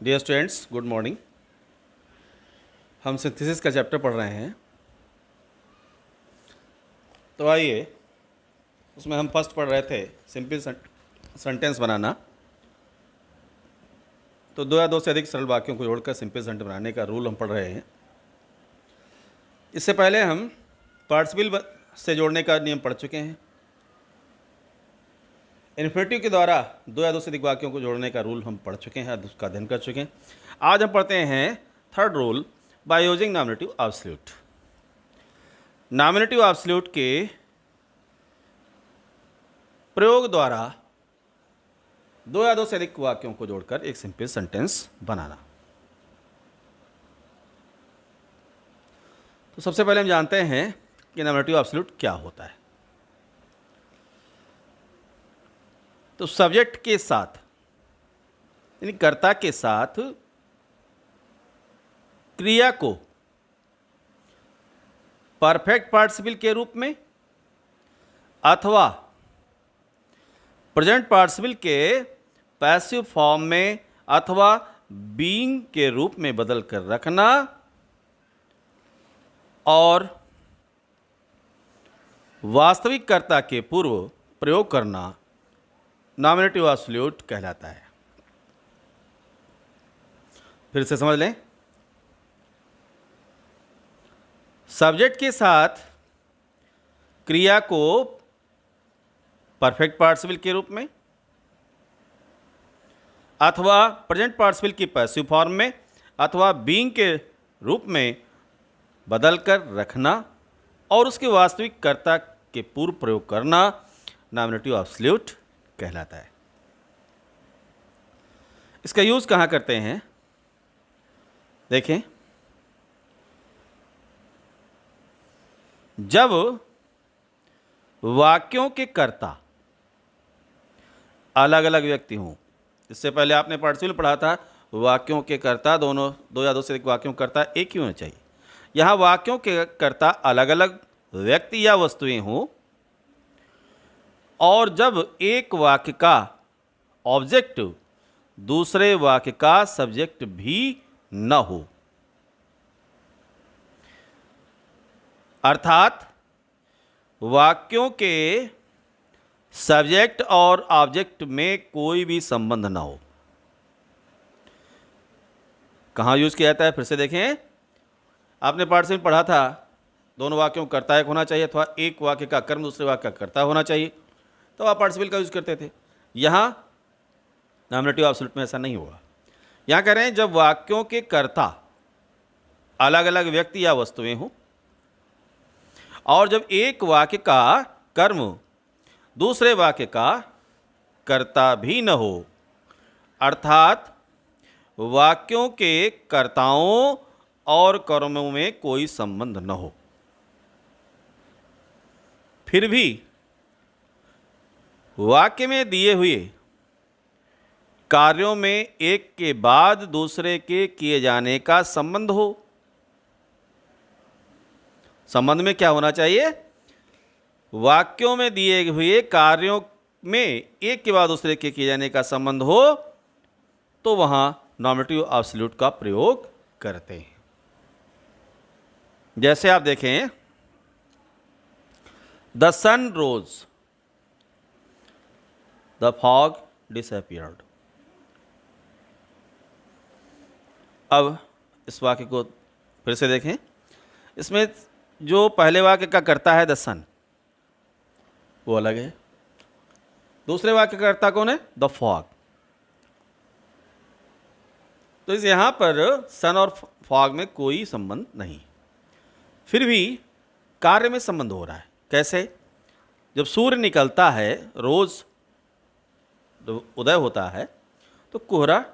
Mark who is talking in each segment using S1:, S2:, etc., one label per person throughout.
S1: Dear students, good morning. हम synthesis का chapter पढ़ रहे हैं। तो आइए, उसमें हम फर्स्ट पढ़ रहे थे सिंपल सेंटेंस बनाना। तो दो या दो से अधिक सरल वाक्यों को जोड़कर सिंपल सेंटेंस बनाने का रूल हम पढ़ रहे हैं। इससे पहले हम पार्टिसिपल से जोड़ने का नियम पढ़ चुके हैं। इन्फिनेटिव के द्वारा दो या दो से अधिक वाक्यों को जोड़ने का रूल हम पढ़ चुके हैं, उसका अध्ययन कर चुके हैं। आज हम पढ़ते हैं third rule, by using nominative absolute. Nominative absolute के प्रयोग द्वारा दो या दो से अधिक वाक्यों को जोड़कर एक सिंपल सेंटेंस बनाना। तो सबसे पहले हम जानते हैं कि नॉमिनेटिव एब्सोल्यूट क्या होता है। तो सब्जेक्ट के साथ यानी कर्ता के साथ क्रिया को परफेक्ट पार्टिसिपल के रूप में अथवा प्रेजेंट पार्टिसिपल के पैसिव फॉर्म में अथवा बीइंग के रूप में बदल कर रखना और वास्तविक कर्ता के पूर्व प्रयोग करना नॉमिनेटिव एब्सोल्यूट कहलाता है। फिर से समझ लें, सब्जेक्ट के साथ क्रिया को परफेक्ट पार्टिसिपल के रूप में अथवा प्रेजेंट पार्टिसिपल की पैसिव फॉर्म में अथवा बीइंग के रूप में बदल कर रखना और उसके वास्तविक कर्ता के पूर्व प्रयोग करना नॉमिनेटिव एब्सोल्यूट कहलाता है। इसका यूज कहां करते हैं, देखें। जब वाक्यों के कर्ता अलग अलग व्यक्ति हों, इससे पहले आपने पार्टिसिपल पढ़ा था, वाक्यों के कर्ता दोनों दो या दो से अधिक वाक्यों के कर्ता एक ही होना चाहिए। यहां वाक्यों के कर्ता अलग अलग व्यक्ति या वस्तुएं हों और जब एक वाक्य का ऑब्जेक्ट दूसरे वाक्य का सब्जेक्ट भी न हो, अर्थात वाक्यों के सब्जेक्ट और ऑब्जेक्ट में कोई भी संबंध ना हो। कहां यूज किया जाता है, फिर से देखें। आपने पार्टिसिपल पढ़ा था, दोनों वाक्यों का कर्ता एक होना चाहिए अथवा एक वाक्य का कर्म दूसरे वाक्य का कर्ता होना चाहिए, तो आप पार्टिसिपल का यूज करते थे। यहां नॉमिनेटिव एब्सोल्यूट में ऐसा नहीं होगा। यहां कह रहे हैं जब वाक्यों के कर्ता अलग अलग व्यक्ति या वस्तुएं हों और जब एक वाक्य का कर्म दूसरे वाक्य का कर्ता भी न हो, अर्थात वाक्यों के कर्ताओं और कर्मों में कोई संबंध न हो, फिर भी वाक्य में दिए हुए कार्यों में एक के बाद दूसरे के किए जाने का संबंध हो। संबंध में क्या होना चाहिए, वाक्यों में दिए हुए कार्यों में एक के बाद दूसरे के किए जाने का संबंध हो, तो वहां नॉमिनेटिव एब्सोल्यूट का प्रयोग करते हैं। जैसे आप देखें, the sun rose, the fog disappeared. अब इस वाक्य को फिर से देखें। इसमें जो पहले वाक्य का कर्ता है द सन, वो अलग है। दूसरे वाक्य का कर्ता कौन है, द फॉग। तो इस यहां पर सन और फॉग में कोई संबंध नहीं, फिर भी कार्य में संबंध हो रहा है। कैसे, जब सूर्य निकलता है, रोज उदय होता है, तो कोहरा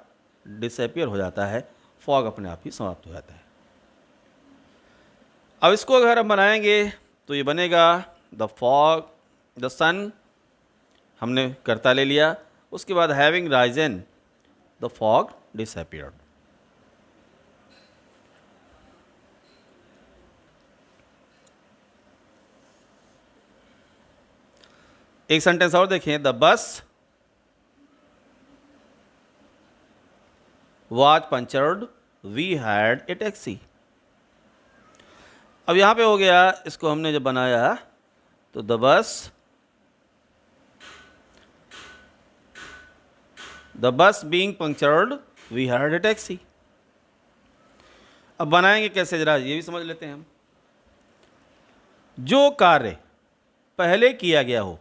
S1: डिसअपियर हो जाता है, फॉग अपने आप ही समाप्त हो जाता है। अब इसको अगर हम बनाएंगे तो ये बनेगा द फॉग, द सन हमने कर्ता ले लिया, उसके बाद having risen the fog disappeared. एक सेंटेंस और देखें, the bus was punctured, we had a taxi. अब यहाँ पे हो गया, इसको हमने जब बनाया तो the bus being punctured we had a taxi. अब बनाएंगे कैसे, जरा ये भी समझ लेते हैं हम। जो कार्य पहले किया गया हो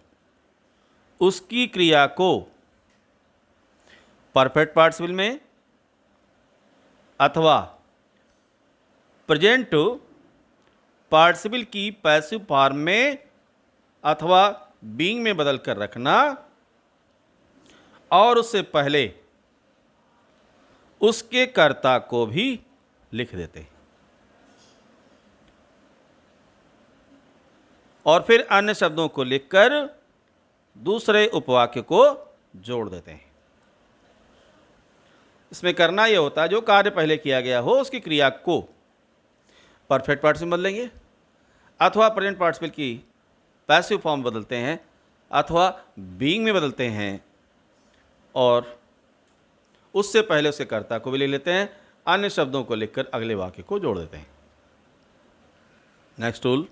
S1: उसकी क्रिया को परफेक्ट पार्टिसिपल में अथवा प्रेजेंट पार्टिसिपल की पैसिव फॉर्म में अथवा बीइंग में बदल कर रखना, और उससे पहले उसके कर्ता को भी लिख देते हैं, और फिर अन्य शब्दों को लिखकर दूसरे उपवाक्य को जोड़ देते हैं। इसमें करना यह होता है, जो कार्य पहले किया गया हो उसकी क्रिया को परफेक्ट पार्टिसिपल में बदलेंगे, अथवा प्रेजेंट पार्टिसिपल की पैसिव फॉर्म बदलते हैं, अथवा बीइंग में बदलते हैं, और उससे पहले उसके कर्ता को भी ले लेते हैं, अन्य शब्दों को लिखकर अगले वाक्य को जोड़ देते हैं। नेक्स्ट टूल,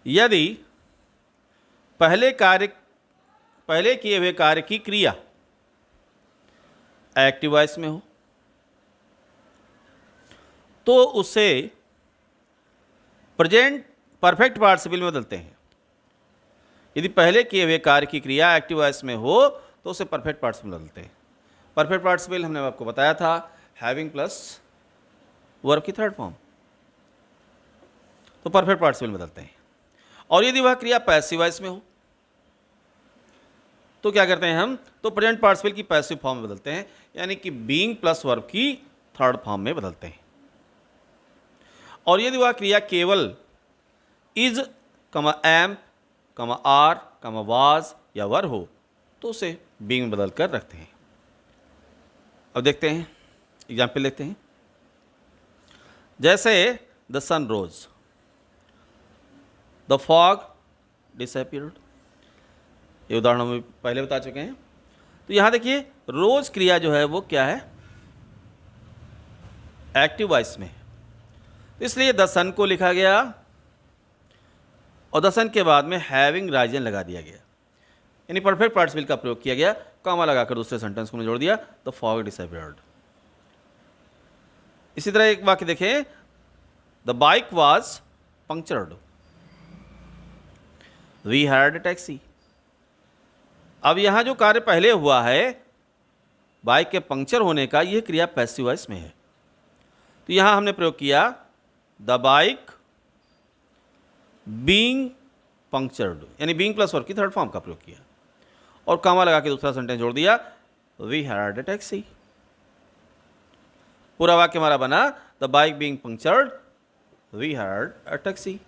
S1: यदि पहले किए हुए कार्य की क्रिया एक्टिव वॉइस में हो तो उसे प्रेजेंट परफेक्ट पार्टिसिपल में बदलते हैं। यदि पहले किए हुए कार्य की क्रिया एक्टिव वॉइस में हो तो उसे परफेक्ट पार्टिसिपल में बदलते हैं। परफेक्ट पार्टिसिपल हमने आपको बताया था हैविंग प्लस वर्ब की थर्ड फॉर्म, तो परफेक्ट पार्टिसिपल में बदलते हैं। और यदि वह क्रिया पैसिव वॉइस में हो तो क्या करते हैं हम, तो प्रेजेंट पार्टिसिपल की पैसिव फॉर्म में बदलते हैं, यानी कि बीइंग प्लस वर्ब की थर्ड फॉर्म में बदलते हैं। और यदि वह क्रिया केवल इज, एम, आर, वाज या वर हो तो उसे बीइंग में बदल कर रखते हैं। अब देखते हैं, एग्जाम्पल लेते हैं। जैसे the sun rose, the fog disappeared, ये उदाहरण हम पहले बता चुके हैं। तो यहां देखिए रोज क्रिया जो है वो क्या है, एक्टिव वॉइस में, इसलिए द सन को लिखा गया और द सन के बाद में हैविंग राइजन लगा दिया गया, यानी परफेक्ट पार्टिसिपल का प्रयोग किया गया, कॉमा लगाकर दूसरे सेंटेंस को जोड़ दिया, द फॉग डिसअपीयर्ड। इसी तरह एक वाक्य देखें, the bike was punctured, we had a taxi. अब यहां जो कार्य पहले हुआ है बाइक के पंक्चर होने का, यह क्रिया पैसिव वॉइस में है, तो यहां हमने प्रयोग किया द बाइक बीइंग पंक्चर्ड, यानी बीइंग प्लस वर्ब की थर्ड फॉर्म का प्रयोग किया और कॉमा लगा के दूसरा सेंटेंस जोड़ दिया, वी हैड ए टैक्सी। पूरा वाक्य हमारा बना the bike being punctured we had a taxi.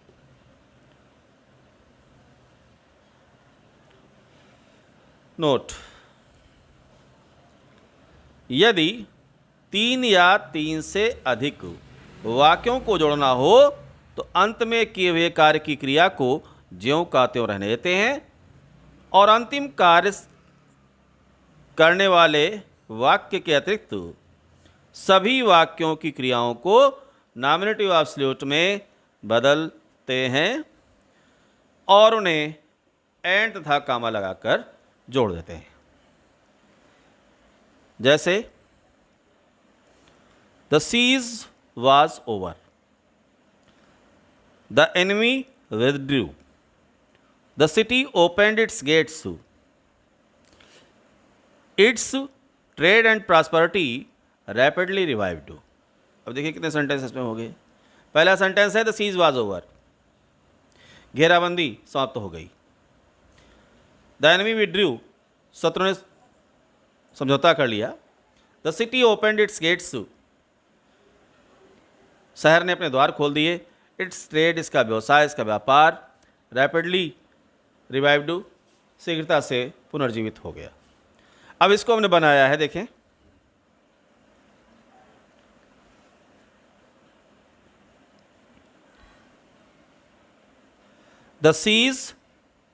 S1: Note, यदि 3 या 3 से अधिक वाक्यों को जोड़ना हो तो अंत में किए हुए कार्य की क्रिया को ज्यों का त्यों रहने देते हैं, और अंतिम कार्य करने वाले वाक्य के अतिरिक्त सभी वाक्यों की क्रियाओं को नॉमिनेटिव एब्सोल्यूट में बदलते हैं और उन्हें एंड तथा कामा लगाकर जोड़ देते हैं। जैसे the siege was over, the enemy withdrew, the city opened its gates, its trade and prosperity rapidly revived. अब देखिए कितने सेंटेंस इसमें हो गए। पहला सेंटेंस है द सीज वाज ओवर, घेराबंदी समाप्त हो गई। द एनिमी विथड्रू, शत्रु ने समझौता कर लिया। The city opened its gates, शहर ने अपने द्वार खोल दिए। इट्स ट्रेड, इसका व्यवसाय, इसका व्यापार। रैपिडली रिवाइव्ड, शीघ्रता से पुनर्जीवित हो गया। अब इसको हमने बनाया है, देखें the siege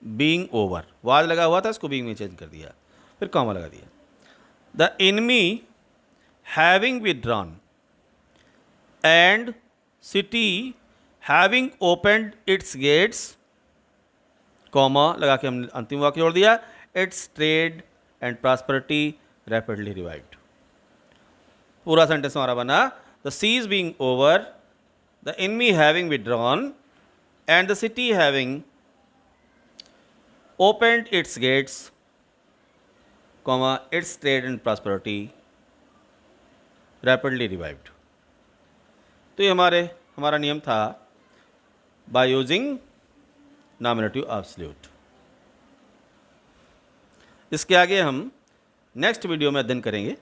S1: being over, was लगा हुआ था, इसको बीइंग में चेंज कर दिया, फिर कॉमा लगा दिया। The enemy having withdrawn and city having opened its gates, comma लगा के हमने अंतिम वाक्य जोड़ दिया, its trade and prosperity rapidly revived. पूरा सेंटेंस हमारा बना, the siege being over, the enemy having withdrawn and the city having opened its gates, comma its trade and prosperity rapidly revived. तो ये हमारा नियम था बाय यूजिंग नॉमिनेटिव एब्सोल्यूट। इसके आगे हम नेक्स्ट वीडियो में अध्ययन करेंगे